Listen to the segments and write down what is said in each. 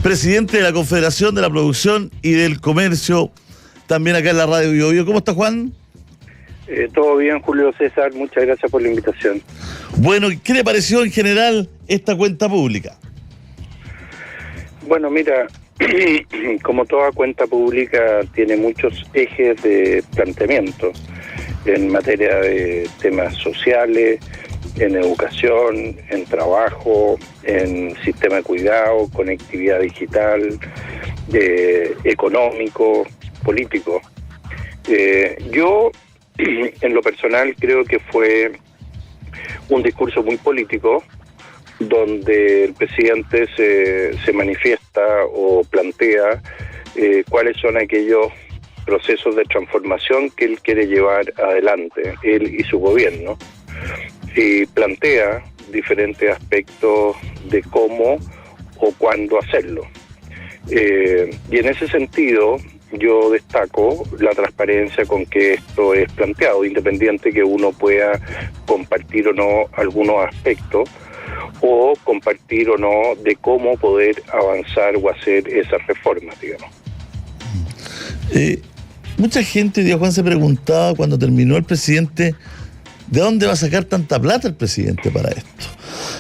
presidente de la Confederación de la Producción y del Comercio, también acá en la radio Bio Bio. ¿Cómo está, Juan? Todo bien, Julio César, muchas gracias por la invitación. Bueno, ¿qué le pareció en general esta cuenta pública? Bueno, mira, como toda cuenta pública tiene muchos ejes de planteamiento en materia de temas sociales, en educación, en trabajo, en sistema de cuidado, conectividad digital, económico, político. Yo, en lo personal, creo que fue un discurso muy político, donde el presidente se manifiesta o plantea cuáles son aquellos procesos de transformación que él quiere llevar adelante, él y su gobierno, y plantea diferentes aspectos de cómo o cuándo hacerlo. Y en ese sentido, yo destaco la transparencia con que esto es planteado, independiente que uno pueda compartir o no algunos aspectos, o compartir o no de cómo poder avanzar o hacer esas reformas, digamos. Mucha gente, Dios Juan, se preguntaba cuando terminó el presidente, ¿de dónde va a sacar tanta plata el presidente para esto?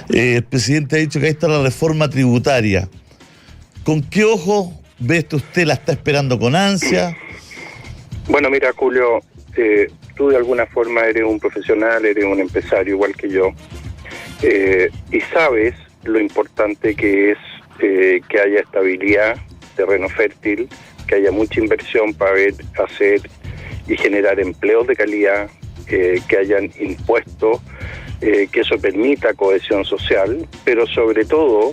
El presidente ha dicho que ahí está la reforma tributaria. ¿Con qué ojo ve esto usted? ¿La está esperando con ansia? Bueno, mira, Julio, tú de alguna forma eres un profesional, eres un empresario igual que yo, y sabes lo importante que es que haya estabilidad, terreno fértil, que haya mucha inversión para hacer y generar empleos de calidad, que hayan impuestos, que eso permita cohesión social, pero sobre todo,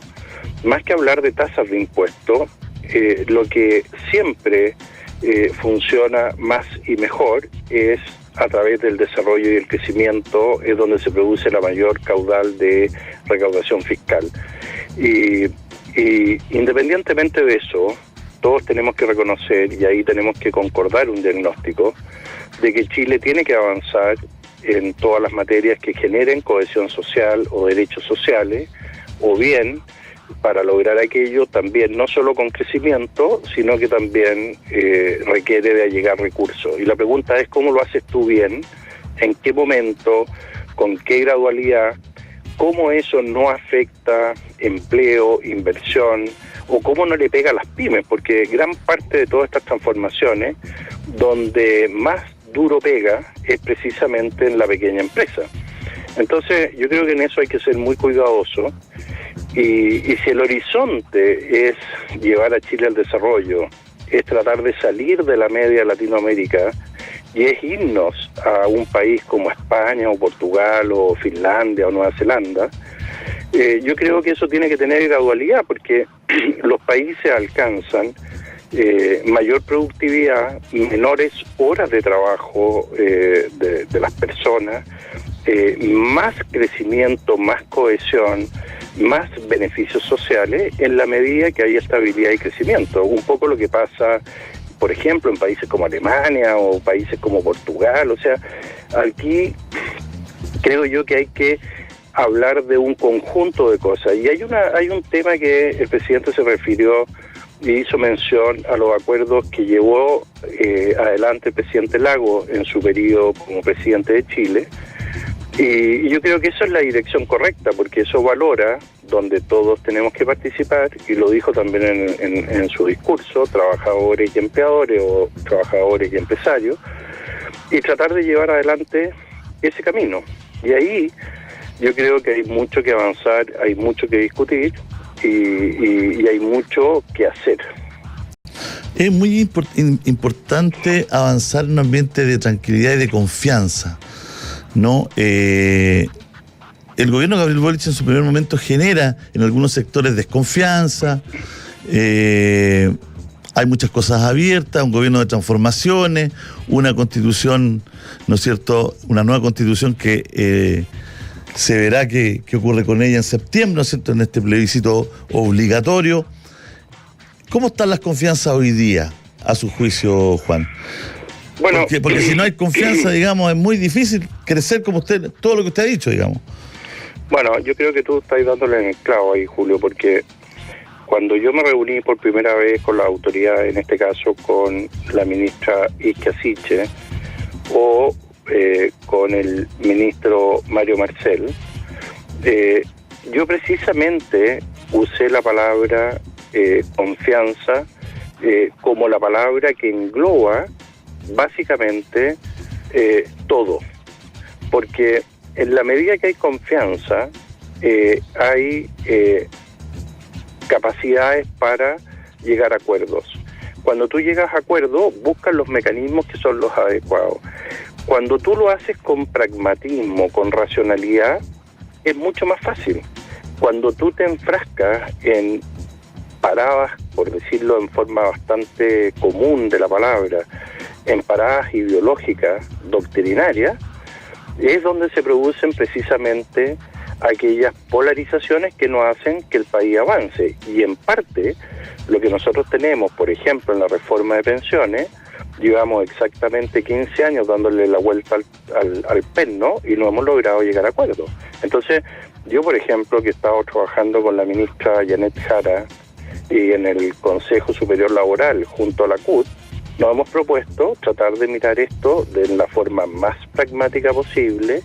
más que hablar de tasas de impuestos, lo que siempre funciona más y mejor es a través del desarrollo y el crecimiento, es donde se produce la mayor caudal de recaudación fiscal. Y independientemente de eso, todos tenemos que reconocer, y ahí tenemos que concordar un diagnóstico, de que Chile tiene que avanzar en todas las materias que generen cohesión social o derechos sociales, o bien, para lograr aquello, también no solo con crecimiento, sino que también requiere de allegar recursos. Y la pregunta es, ¿cómo lo haces tú bien? ¿En qué momento? ¿Con qué gradualidad? ¿Cómo eso no afecta empleo, inversión? ¿O cómo no le pega a las pymes? Porque gran parte de todas estas transformaciones, donde más duro pega, es precisamente en la pequeña empresa. Entonces, yo creo que en eso hay que ser muy cuidadoso. Y si el horizonte es llevar a Chile al desarrollo, es tratar de salir de la media de Latinoamérica y es irnos a un país como España o Portugal o Finlandia o Nueva Zelanda, yo creo que eso tiene que tener gradualidad, porque los países alcanzan mayor productividad, menores horas de trabajo de las personas, más crecimiento, más cohesión, más beneficios sociales en la medida que hay estabilidad y crecimiento. Un poco lo que pasa, por ejemplo, en países como Alemania o países como Portugal. O sea, aquí creo yo que hay que hablar de un conjunto de cosas. Y hay un tema que el presidente se refirió y hizo mención a los acuerdos que llevó adelante el presidente Lagos en su periodo como presidente de Chile. Y yo creo que eso es la dirección correcta, porque eso valora donde todos tenemos que participar, y lo dijo también en su discurso, trabajadores y empleadores o trabajadores y empresarios, y tratar de llevar adelante ese camino. Y ahí yo creo que hay mucho que avanzar, hay mucho que discutir y hay mucho que hacer. Es muy importante avanzar en un ambiente de tranquilidad y de confianza, ¿no? El gobierno de Gabriel Boric en su primer momento genera en algunos sectores desconfianza, hay muchas cosas abiertas, un gobierno de transformaciones, una constitución, ¿no es cierto?, una nueva constitución que se verá qué ocurre con ella en septiembre, ¿no es cierto?, en este plebiscito obligatorio. ¿Cómo están las confianzas hoy día, a su juicio, Juan? Bueno, porque si no hay confianza, digamos, es muy difícil crecer como usted, todo lo que usted ha dicho, digamos. Bueno, yo creo que tú estás dándole en el clavo ahí, Julio, porque Cuando yo me reuní por primera vez con la autoridad, en este caso con la ministra Ixchia Siche o con el ministro Mario Marcel, yo precisamente usé la palabra confianza como la palabra que engloba básicamente todo, porque en la medida que hay confianza hay capacidades para llegar a acuerdos. Cuando tú llegas a acuerdos, buscas los mecanismos que son los adecuados. Cuando tú lo haces con pragmatismo, con racionalidad, es mucho más fácil. Cuando tú te enfrascas en paradas, por decirlo en forma bastante común de la palabra, en paradas ideológicas, doctrinarias, es donde se producen precisamente aquellas polarizaciones que no hacen que el país avance. Y en parte, lo que nosotros tenemos, por ejemplo, en la reforma de pensiones, llevamos exactamente 15 años dándole la vuelta al perno y no hemos logrado llegar a acuerdos. Entonces, yo, por ejemplo, que he estado trabajando con la ministra Janet Jara y en el Consejo Superior Laboral junto a la CUT, nos hemos propuesto tratar de mirar esto de la forma más pragmática posible,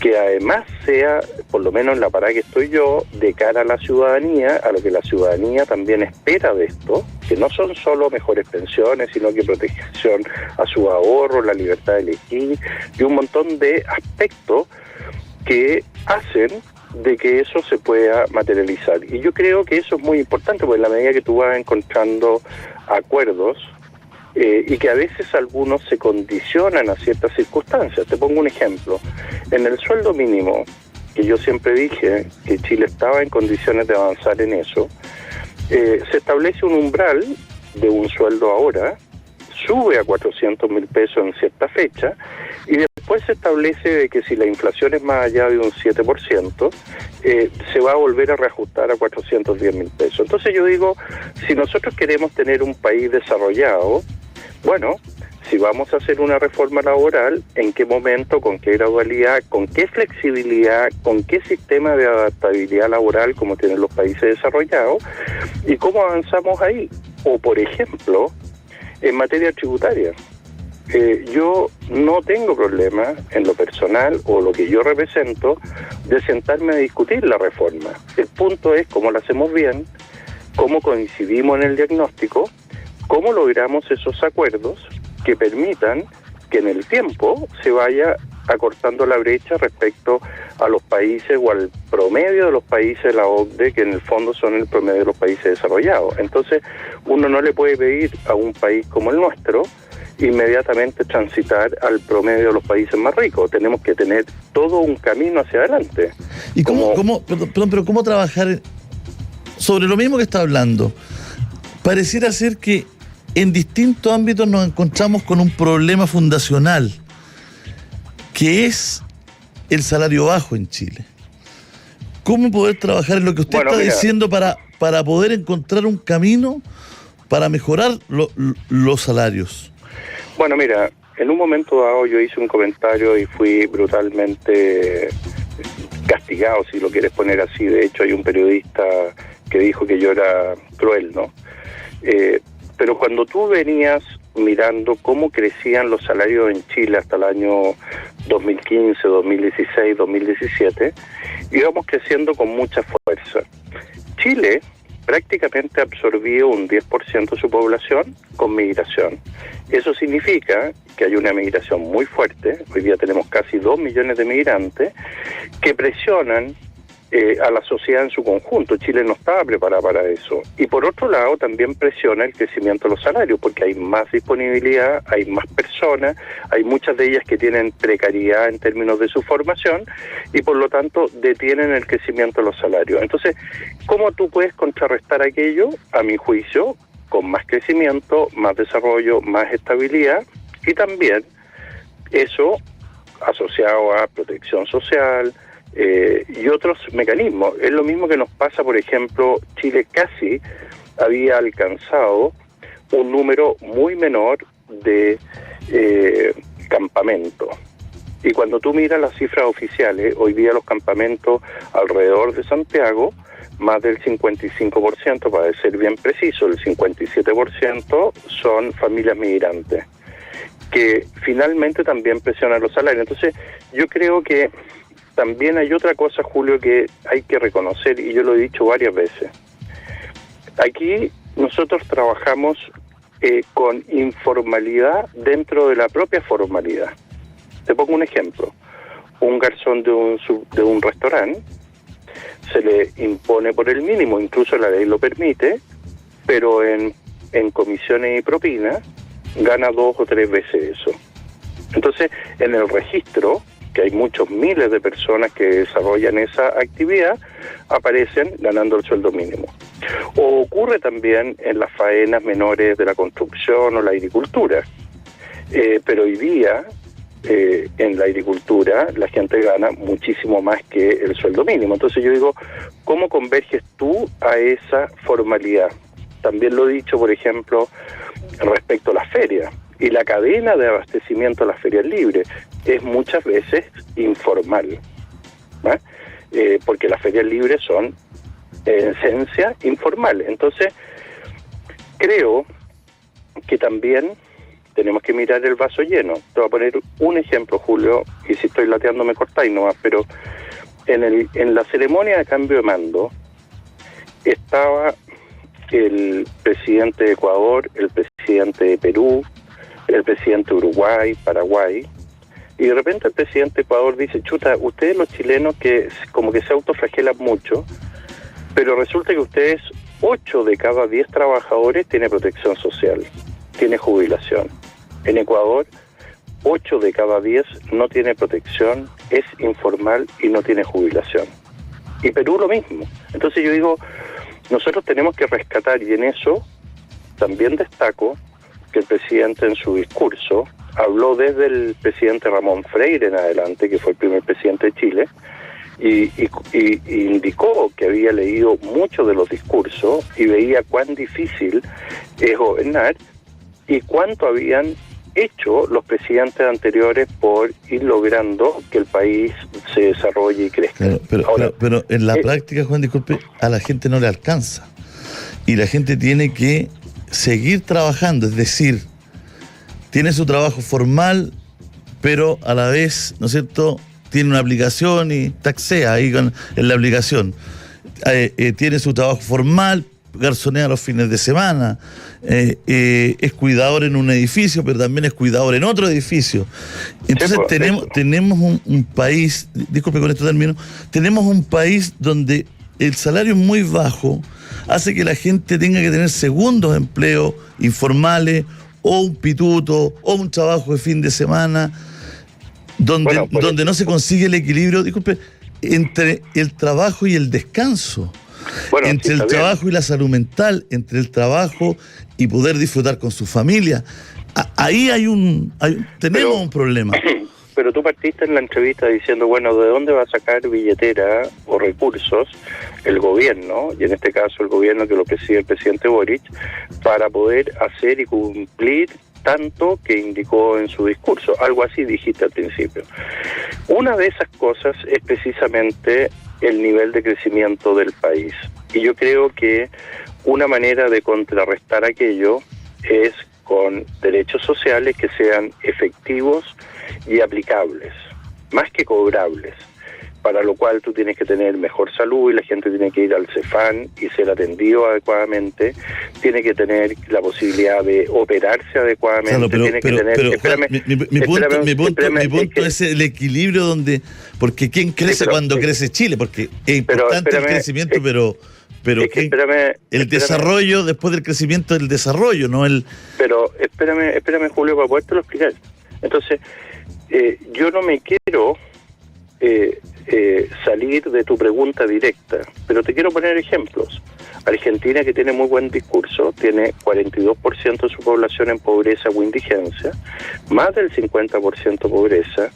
que además sea, por lo menos en la parada que estoy yo, de cara a la ciudadanía, a lo que la ciudadanía también espera de esto, que no son solo mejores pensiones, sino que protección a su ahorro, la libertad de elegir, y un montón de aspectos que hacen de que eso se pueda materializar. Y yo creo que eso es muy importante, porque en la medida que tú vas encontrando acuerdos, y que a veces algunos se condicionan a ciertas circunstancias. Te pongo un ejemplo. En el sueldo mínimo, que yo siempre dije que Chile estaba en condiciones de avanzar en eso, se establece un umbral de un sueldo ahora, sube a 400.000 pesos en cierta fecha, y después se establece de que si la inflación es más allá de un 7%, se va a volver a reajustar a 410.000 pesos. Entonces yo digo, si nosotros queremos tener un país desarrollado, bueno, si vamos a hacer una reforma laboral, ¿en qué momento, con qué gradualidad, con qué flexibilidad, con qué sistema de adaptabilidad laboral como tienen los países desarrollados y cómo avanzamos ahí? O, por ejemplo, en materia tributaria. Yo no tengo problema en lo personal o lo que yo represento de sentarme a discutir la reforma. El punto es cómo la hacemos bien, cómo coincidimos en el diagnóstico, cómo logramos esos acuerdos que permitan que en el tiempo se vaya acortando la brecha respecto a los países o al promedio de los países de la OCDE, que en el fondo son el promedio de los países desarrollados. Entonces, uno no le puede pedir a un país como el nuestro inmediatamente transitar al promedio de los países más ricos. Tenemos que tener todo un camino hacia adelante. ¿Y cómo trabajar sobre lo mismo que está hablando? Pareciera ser que en distintos ámbitos nos encontramos con un problema fundacional, que es el salario bajo en Chile. ¿Cómo poder trabajar en lo que usted está diciendo para poder encontrar un camino para mejorar los salarios? Bueno, mira, en un momento dado yo hice un comentario y fui brutalmente castigado, si lo quieres poner así. De hecho, hay un periodista que dijo que yo era cruel, ¿no? Pero cuando tú venías mirando cómo crecían los salarios en Chile hasta el año 2015, 2016, 2017, íbamos creciendo con mucha fuerza. Chile prácticamente absorbió un 10% de su población con migración. Eso significa que hay una migración muy fuerte. Hoy día tenemos casi 2 millones de migrantes que presionan a la sociedad en su conjunto. Chile no estaba preparada para eso. Y por otro lado también presiona el crecimiento de los salarios, porque hay más disponibilidad, hay más personas, hay muchas de ellas que tienen precariedad en términos de su formación y por lo tanto detienen el crecimiento de los salarios. Entonces, ¿cómo tú puedes contrarrestar aquello? A mi juicio, con más crecimiento, más desarrollo, más estabilidad y también eso asociado a protección social, y otros mecanismos. Es lo mismo que nos pasa, por ejemplo, Chile casi había alcanzado un número muy menor de campamentos. Y cuando tú miras las cifras oficiales, hoy día los campamentos alrededor de Santiago más del 55%, para ser bien preciso, el 57% son familias migrantes, que finalmente también presionan los salarios. Entonces, yo creo que también hay otra cosa, Julio, que hay que reconocer, y yo lo he dicho varias veces. Aquí nosotros trabajamos con informalidad dentro de la propia formalidad. Te pongo un ejemplo. Un garzón de un restaurante se le impone por el mínimo, incluso la ley lo permite, pero en comisiones y propinas gana 2 o 3 veces eso. Entonces, en el registro, que hay muchos miles de personas que desarrollan esa actividad, aparecen ganando el sueldo mínimo. O ocurre también en las faenas menores de la construcción o la agricultura. Pero hoy día, en la agricultura, la gente gana muchísimo más que el sueldo mínimo. Entonces yo digo, ¿cómo converges tú a esa formalidad? También lo he dicho, por ejemplo, respecto a las ferias. Y la cadena de abastecimiento a las ferias libres es muchas veces informal, ¿no? Porque las ferias libres son, en esencia, informales. Entonces, creo que también tenemos que mirar el vaso lleno. Te voy a poner un ejemplo, Julio, y si estoy lateando me cortáis nomás, pero en la ceremonia de cambio de mando estaba el presidente de Ecuador, el presidente de Perú, el presidente de Uruguay, Paraguay, y de repente el presidente de Ecuador dice, chuta, ustedes los chilenos que como que se autoflagelan mucho, pero resulta que ustedes, 8 de cada 10 trabajadores tiene protección social, tiene jubilación. En Ecuador, 8 de cada 10 no tiene protección, es informal y no tiene jubilación. Y Perú lo mismo. Entonces yo digo, nosotros tenemos que rescatar, y en eso también destaco que el presidente en su discurso habló desde el presidente Ramón Freire en adelante, que fue el primer presidente de Chile, y indicó que había leído mucho de los discursos y veía cuán difícil es gobernar y cuánto habían hecho los presidentes anteriores por ir logrando que el país se desarrolle y crezca. Pero en la práctica, Juan, disculpe, a la gente no le alcanza. Y la gente tiene que seguir trabajando, es decir, tiene su trabajo formal, pero a la vez, ¿no es cierto?, tiene una aplicación y taxea ahí en la aplicación. Tiene su trabajo formal, garzonea los fines de semana, es cuidador en un edificio, pero también es cuidador en otro edificio. Entonces tenemos un país, disculpe con este término, tenemos un país donde el salario es muy bajo, hace que la gente tenga que tener segundos empleos informales, o un pituto, o un trabajo de fin de semana, donde no se consigue el equilibrio, disculpe, entre el trabajo y el descanso. Entre el trabajo y la salud mental, entre el trabajo y poder disfrutar con su familia. Ahí tenemos un problema. Pero tú partiste en la entrevista diciendo, bueno, ¿de dónde va a sacar billetera o recursos el gobierno, y en este caso el gobierno que lo preside el presidente Boric, para poder hacer y cumplir tanto que indicó en su discurso? Algo así dijiste al principio. Una de esas cosas es precisamente el nivel de crecimiento del país. Y yo creo que una manera de contrarrestar aquello es con derechos sociales que sean efectivos y aplicables, más que cobrables, para lo cual tú tienes que tener mejor salud y la gente tiene que ir al Cefam y ser atendido adecuadamente, tiene que tener la posibilidad de operarse adecuadamente, claro, mi punto es el equilibrio donde, porque ¿quién crece cuando crece Chile? Porque es importante el crecimiento, pero el desarrollo, después del crecimiento, el desarrollo, no el... Pero espérame, Julio, para podértelo explicar. Entonces, yo no me quiero salir de tu pregunta directa, pero te quiero poner ejemplos. Argentina, que tiene muy buen discurso, tiene 42% de su población en pobreza o indigencia, más del 50% pobreza,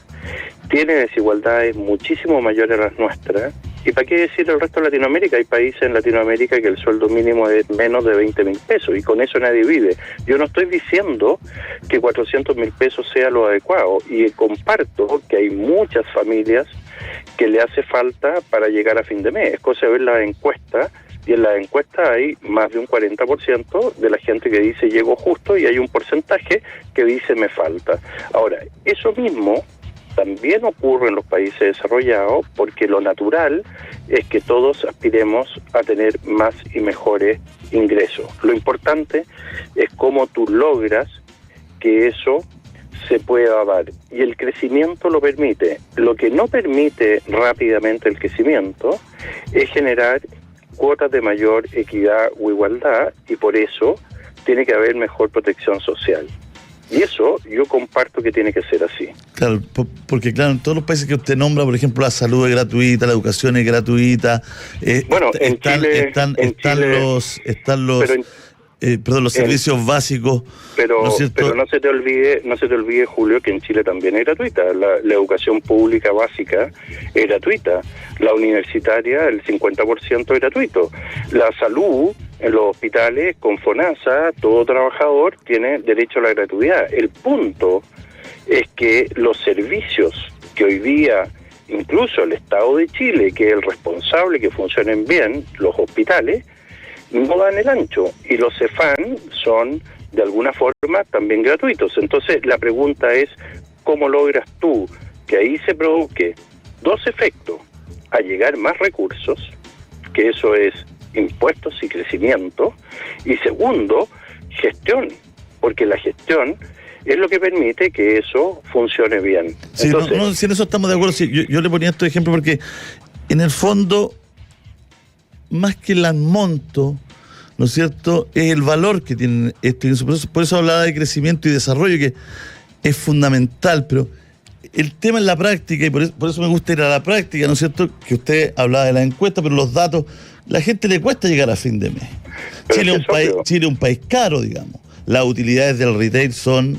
tiene desigualdades muchísimo mayores a las nuestras. ¿Y para qué decir el resto de Latinoamérica? Hay países en Latinoamérica que el sueldo mínimo es menos de 20.000 pesos y con eso nadie vive. Yo no estoy diciendo que 400.000 pesos sea lo adecuado, y comparto que hay muchas familias que le hace falta para llegar a fin de mes. Es cosa de ver la encuesta, y en la encuesta hay más de un 40% de la gente que dice llego justo, y hay un porcentaje que dice me falta. Ahora, eso mismo también ocurre en los países desarrollados, porque lo natural es que todos aspiremos a tener más y mejores ingresos. Lo importante es cómo tú logras que eso se pueda dar, y el crecimiento lo permite. Lo que no permite rápidamente el crecimiento es generar cuotas de mayor equidad o igualdad, y por eso tiene que haber mejor protección social. Y eso yo comparto que tiene que ser así. Claro, porque claro, en todos los países que usted nombra, por ejemplo, la salud es gratuita, la educación es gratuita. Bueno, en Chile los servicios básicos. Pero ¿no es cierto? Pero no se te olvide, Julio, que en Chile también es gratuita. La educación pública básica es gratuita. La universitaria, el 50% es gratuito. La salud en los hospitales, con FONASA, todo trabajador tiene derecho a la gratuidad. El punto es que los servicios que hoy día, incluso el Estado de Chile, que es el responsable que funcionen bien los hospitales, no dan el ancho, y los CEFAM son de alguna forma también gratuitos. Entonces la pregunta es, ¿cómo logras tú que ahí se provoque dos efectos? A llegar más recursos, que eso es impuestos y crecimiento, y segundo, gestión, porque la gestión es lo que permite que eso funcione bien. Sí, entonces, si en eso estamos de acuerdo. Sí, yo le ponía estos ejemplos porque en el fondo, más que el monto, ¿no es cierto?, es el valor que tienen estos. Por eso hablaba de crecimiento y desarrollo, que es fundamental, pero el tema en la práctica, y por eso me gusta ir a la práctica, ¿no es cierto?, que usted hablaba de la encuesta, pero los datos, la gente le cuesta llegar a fin de mes. Chile es un país caro, digamos. Las utilidades del retail son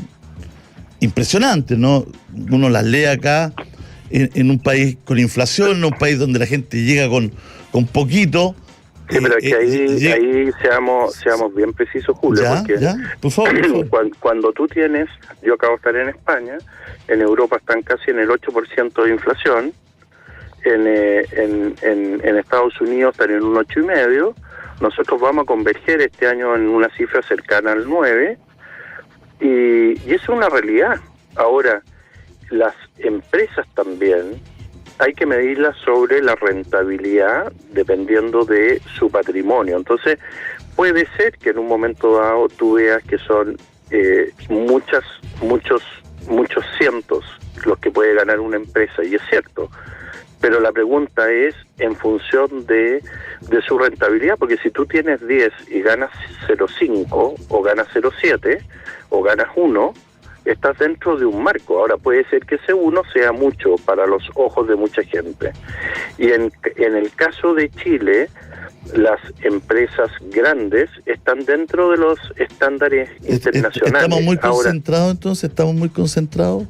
impresionantes, ¿no? Uno las lee acá, en un país con inflación, en un país donde la gente llega con poquito. Sí, pero es que ahí seamos bien precisos, Julio, porque por favor. Cuando tú tienes, yo acabo de estar en España, en Europa están casi en el 8% de inflación, en Estados Unidos están en un 8,5%, nosotros vamos a converger este año en una cifra cercana al 9%, y eso es una realidad. Ahora, las empresas también hay que medirlas sobre la rentabilidad dependiendo de su patrimonio. Entonces, puede ser que en un momento dado tú veas que son muchos cientos los que puede ganar una empresa, y es cierto. Pero la pregunta es en función de su rentabilidad, porque si tú tienes 10 y ganas 0,5 o ganas 0,7 o ganas 1, estás dentro de un marco. Ahora puede ser que ese 1 sea mucho para los ojos de mucha gente. Y en el caso de Chile, las empresas grandes están dentro de los estándares internacionales. Estamos muy concentrados, entonces, estamos muy concentrados.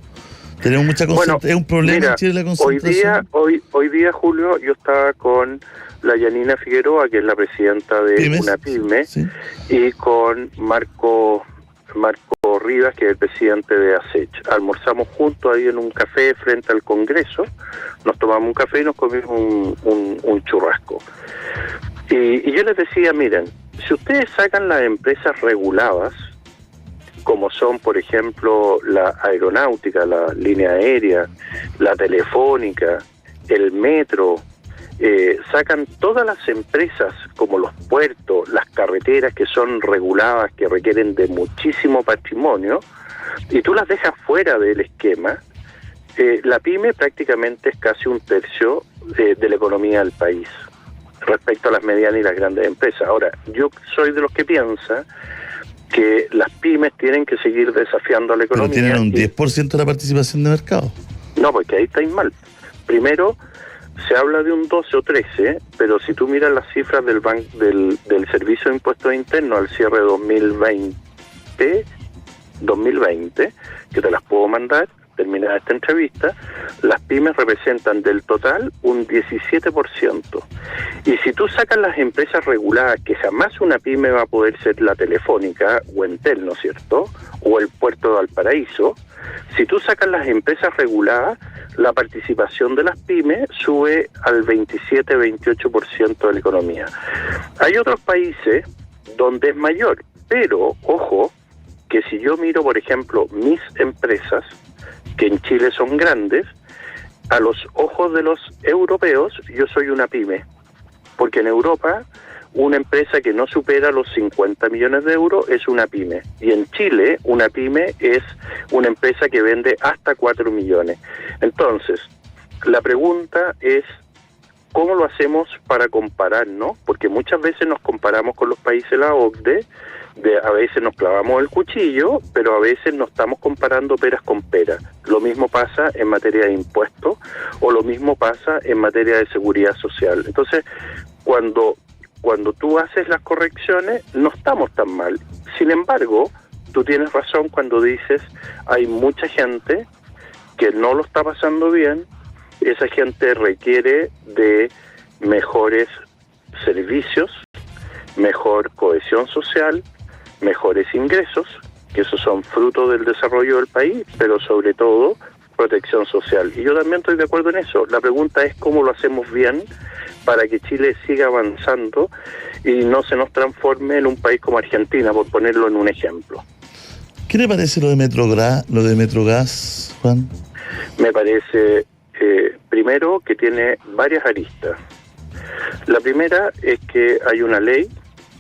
Tenemos mucha concentración. Es un problema en Chile la concentración. Hoy día, Julio, yo estaba con la Yanina Figueroa, que es la presidenta de una pyme, sí, y con Marco Rivas, que es el presidente de ASECH. Almorzamos juntos ahí en un café frente al Congreso, nos tomamos un café y nos comimos un churrasco. Y yo les decía, miren, si ustedes sacan las empresas reguladas, como son, por ejemplo, la aeronáutica, la línea aérea, la telefónica, el metro, sacan todas las empresas como los puertos, las carreteras que son reguladas, que requieren de muchísimo patrimonio, y tú las dejas fuera del esquema, la pyme prácticamente es casi un tercio de la economía del país respecto a las medianas y las grandes empresas. Ahora, yo soy de los que piensa que las pymes tienen que seguir desafiando a la economía. Pero tienen un 10% de la participación de mercado. No, porque ahí estáis mal. Primero, se habla de un 12 o 13, pero si tú miras las cifras del Servicio de Impuestos Internos al cierre de 2020, que te las puedo mandar, terminada esta entrevista, las pymes representan del total un 17%. Y si tú sacas las empresas reguladas, que jamás una pyme va a poder ser la Telefónica o Entel, ¿no es cierto?, o el Puerto de Valparaíso, si tú sacas las empresas reguladas, la participación de las pymes sube al 27-28% de la economía. Hay otros países donde es mayor, pero, ojo, que si yo miro, por ejemplo, mis empresas, que en Chile son grandes, a los ojos de los europeos, yo soy una pyme. Porque en Europa, una empresa que no supera los 50 millones de euros es una pyme. Y en Chile, una pyme es una empresa que vende hasta 4 millones. Entonces, la pregunta es, ¿cómo lo hacemos para compararnos? Porque muchas veces nos comparamos con los países de la OCDE, a veces nos clavamos el cuchillo, pero a veces nos estamos comparando peras con peras. Lo mismo pasa en materia de impuestos o lo mismo pasa en materia de seguridad social. Entonces, cuando tú haces las correcciones, no estamos tan mal. Sin embargo, tú tienes razón cuando dices hay mucha gente que no lo está pasando bien. Esa gente requiere de mejores servicios, mejor cohesión social, mejores ingresos, que esos son fruto del desarrollo del país, pero sobre todo protección social. Y yo también estoy de acuerdo en eso. La pregunta es cómo lo hacemos bien para que Chile siga avanzando y no se nos transforme en un país como Argentina, por ponerlo en un ejemplo. ¿Qué le parece lo de Metrogas, Juan? Me parece, primero, que tiene varias aristas. La primera es que hay una ley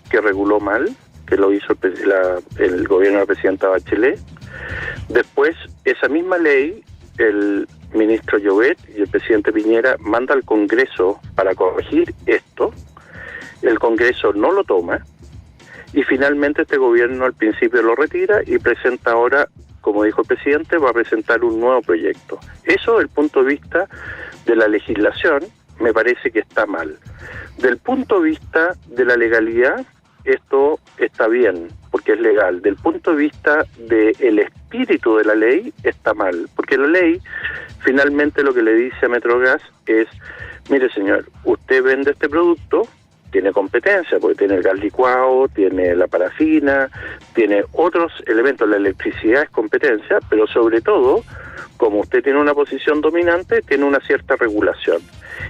que reguló mal, que lo hizo el gobierno de la presidenta Bachelet. Después, esa misma ley, el ministro Llobet y el presidente Piñera manda al Congreso para corregir esto. El Congreso no lo toma y finalmente este gobierno al principio lo retira y presenta ahora, como dijo el presidente, va a presentar un nuevo proyecto. Eso, desde el punto de vista de la legislación, me parece que está mal. Del punto de vista de la legalidad, esto está bien, porque es legal. Del punto de vista del espíritu de la ley, está mal, porque la ley finalmente lo que le dice a Metrogas es, mire señor, usted vende este producto, tiene competencia, porque tiene el gas licuado, tiene la parafina, tiene otros elementos, la electricidad es competencia, pero sobre todo, como usted tiene una posición dominante, tiene una cierta regulación.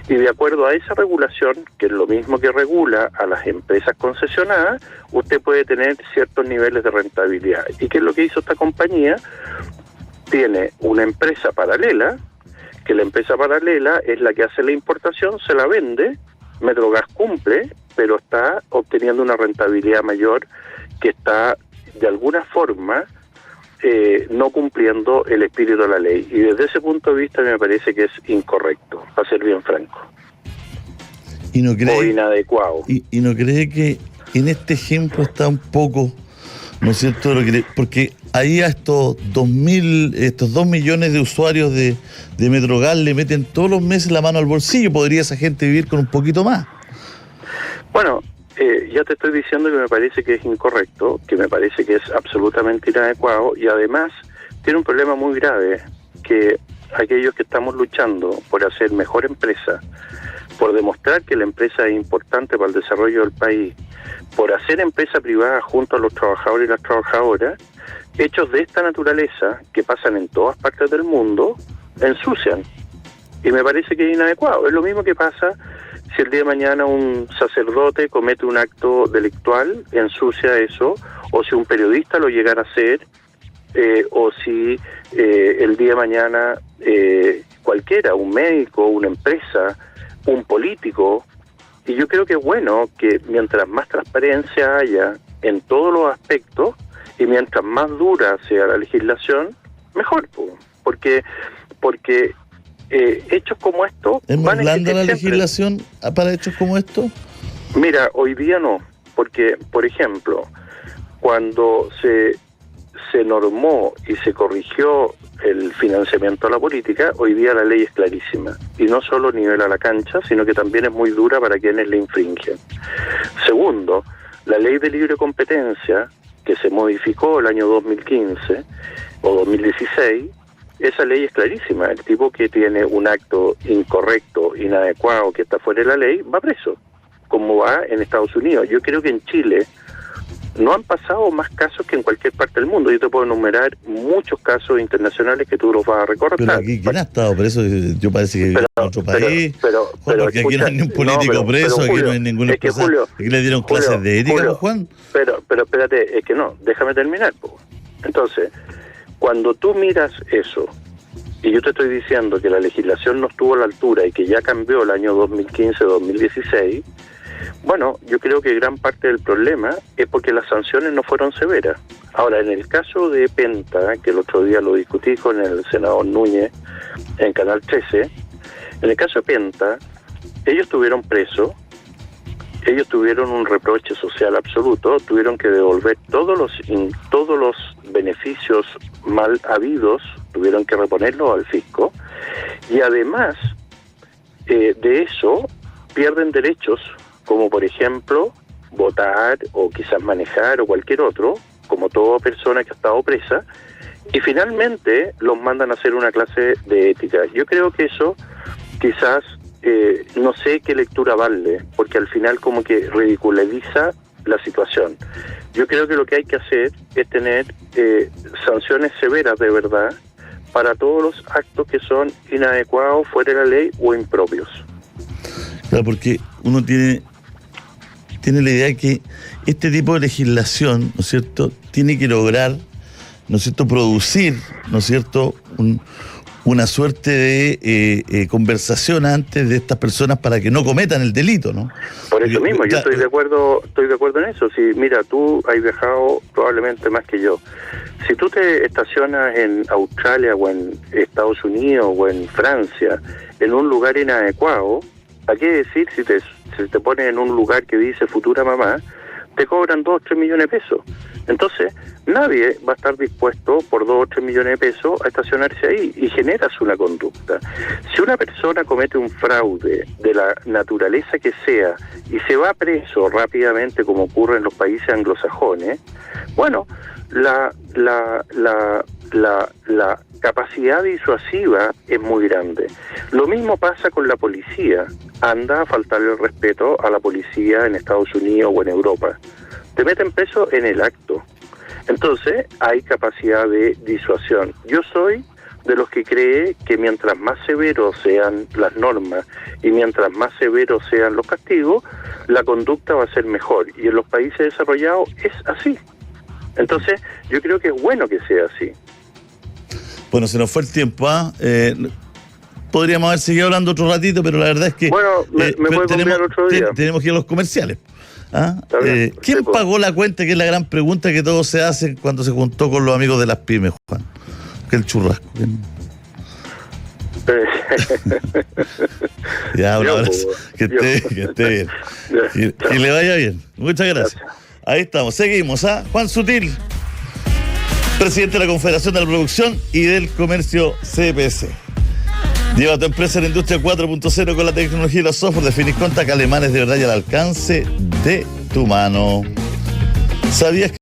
Y de acuerdo a esa regulación, que es lo mismo que regula a las empresas concesionadas, usted puede tener ciertos niveles de rentabilidad. ¿Y qué es lo que hizo esta compañía? Tiene una empresa paralela, que la empresa paralela es la que hace la importación, se la vende, Metrogas cumple, pero está obteniendo una rentabilidad mayor que está de alguna forma no cumpliendo el espíritu de la ley. Y desde ese punto de vista me parece que es incorrecto, para ser bien franco. ¿Y no cree, o inadecuado. ¿Y no cree que en este ejemplo está un poco, ¿no es cierto? Porque ahí a estos 2 millones de usuarios de Metrogas le meten todos los meses la mano al bolsillo. ¿Podría esa gente vivir con un poquito más? Bueno, ya te estoy diciendo que me parece que es incorrecto, que me parece que es absolutamente inadecuado y además tiene un problema muy grave, que aquellos que estamos luchando por hacer mejor empresa, por demostrar que la empresa es importante para el desarrollo del país, por hacer empresa privada junto a los trabajadores y las trabajadoras, hechos de esta naturaleza que pasan en todas partes del mundo, ensucian. Y me parece que es inadecuado. Es lo mismo que pasa si el día de mañana un sacerdote comete un acto delictual, ensucia eso, o si un periodista lo llegara a hacer, o si el día de mañana cualquiera, un médico, una empresa, un político. Y yo creo que es bueno que mientras más transparencia haya en todos los aspectos y mientras más dura sea la legislación, mejor, porque hechos como estos... ¿Es muy blanda la legislación para hechos como estos? Mira, hoy día no, porque, por ejemplo, cuando se normó y se corrigió el financiamiento a la política, hoy día la ley es clarísima. Y no solo nivela la cancha, sino que también es muy dura para quienes la infringen. Segundo, la ley de libre competencia, que se modificó el año 2015 o 2016, esa ley es clarísima. El tipo que tiene un acto incorrecto, inadecuado, que está fuera de la ley, va preso, como va en Estados Unidos. Yo creo que en Chile no han pasado más casos que en cualquier parte del mundo. Yo te puedo enumerar muchos casos internacionales que tú los vas a recortar. Pero aquí, ¿quién ha estado preso? Yo parece que vive en otro país. Pero porque aquí no hay ni un político preso, Julio, aquí no hay ningún empresario. Aquí le dieron clases de ética, Julio, Juan. Pero espérate, es que no, déjame terminar. Entonces, cuando tú miras eso, y yo te estoy diciendo que la legislación no estuvo a la altura y que ya cambió el año 2015-2016, bueno, yo creo que gran parte del problema es porque las sanciones no fueron severas. Ahora, en el caso de Penta, que el otro día lo discutí con el senador Núñez en Canal 13, en el caso de Penta, ellos estuvieron presos, ellos tuvieron un reproche social absoluto, tuvieron que devolver todos los beneficios mal habidos, tuvieron que reponerlos al fisco, y además de eso pierden derechos, como por ejemplo votar o quizás manejar o cualquier otro, como toda persona que ha estado presa, y finalmente los mandan a hacer una clase de ética. Yo creo que eso quizás no sé qué lectura vale, porque al final como que ridiculariza la situación. Yo creo que lo que hay que hacer es tener sanciones severas de verdad para todos los actos que son inadecuados, fuera de la ley o impropios. Claro, porque uno tiene la idea de que este tipo de legislación, ¿no es cierto?, tiene que lograr, ¿no es cierto?, producir, ¿no es cierto?, una suerte de conversación antes de estas personas para que no cometan el delito, ¿no? Por eso mismo, yo estoy de acuerdo en eso. Si mira, tú has viajado probablemente más que yo. Si tú te estacionas en Australia o en Estados Unidos o en Francia en un lugar inadecuado, ¿a qué decir si te pones en un lugar que dice futura mamá, te cobran 2 o 3 millones de pesos? Entonces, nadie va a estar dispuesto por 2 o 3 millones de pesos a estacionarse ahí, y generas una conducta. Si una persona comete un fraude de la naturaleza que sea y se va preso rápidamente, como ocurre en los países anglosajones, bueno, la capacidad disuasiva es muy grande. Lo mismo pasa con la policía. Anda a faltarle el respeto a la policía en Estados Unidos o en Europa. Te meten preso en el acto. Entonces hay capacidad de disuasión. Yo soy de los que cree que mientras más severos sean las normas y mientras más severos sean los castigos, la conducta va a ser mejor. Y en los países desarrollados es así. Entonces yo creo que es bueno que sea así. Bueno, se nos fue el tiempo, ¿ah? Podríamos haber seguido hablando otro ratito, pero la verdad es que... Bueno, me puede cambiar otro día. Tenemos que ir a los comerciales. ¿Ah? ¿Quién sí, pagó la cuenta? Que es la gran pregunta que todos se hacen cuando se juntó con los amigos de las pymes, Juan. Que el churrasco. Ya, un abrazo. Que esté bien. Que le vaya bien. Muchas gracias. Ahí estamos, seguimos. Juan Sutil, presidente de la Confederación de la Producción y del Comercio CPC. Lleva tu empresa a la industria 4.0 con la tecnología y los software de Finiscontact, alemanes de verdad y al alcance de tu mano. ¿Sabías que